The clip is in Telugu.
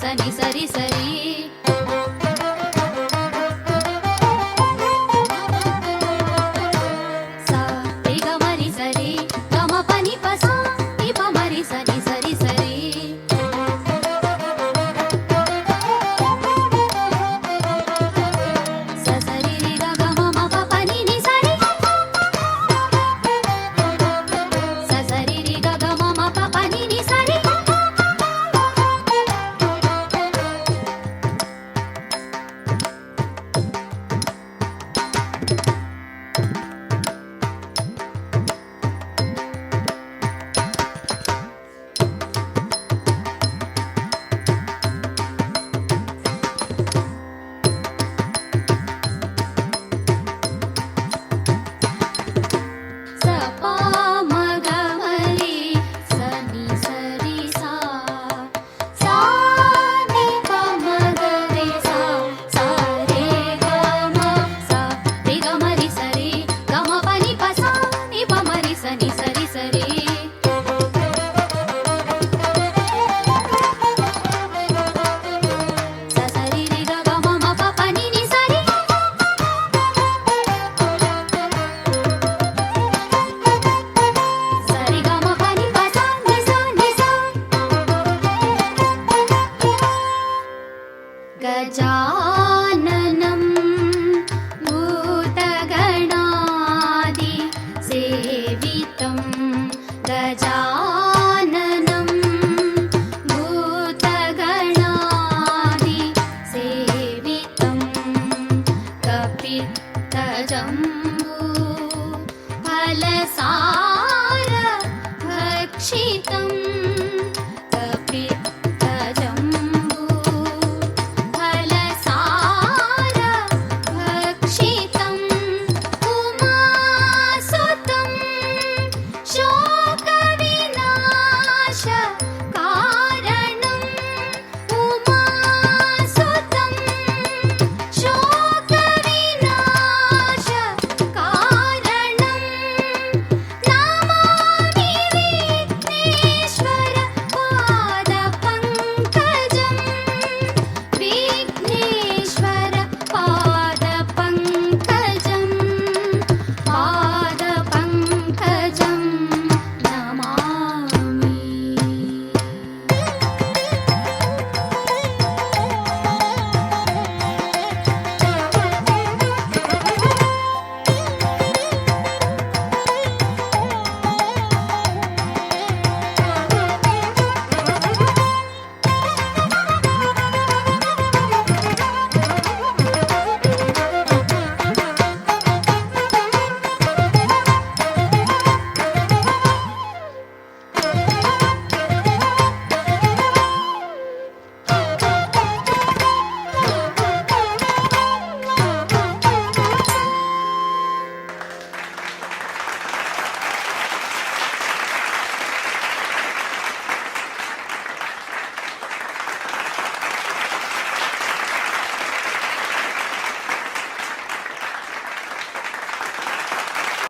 సని సరి సరి సా రి గ మరి సరి గమ పని ప సా ని ప మరి సని సరి సరి స సరి రి గ గ మ మ ప ప ని ని సరి స సరి రి గ గ మ మ ప ప ని ని సరి స ప మ గ మ రి స ని స రి సా సా ని ప మ గ రి సా సా రే గ మ సా రి గ మ రి స రి గ మ ప ని ప సా ని ప మ రి స ని స రి స రి స స రి రి గ గ మ మ ప ప ని ని స రి స రి గ మ ప ని ప సా ని సా ని సా గజాననం భూతగణాది సేవితం గజాననం భూతగణాది సేవితం కపిత్తజంబూ ఫలసార భక్షితం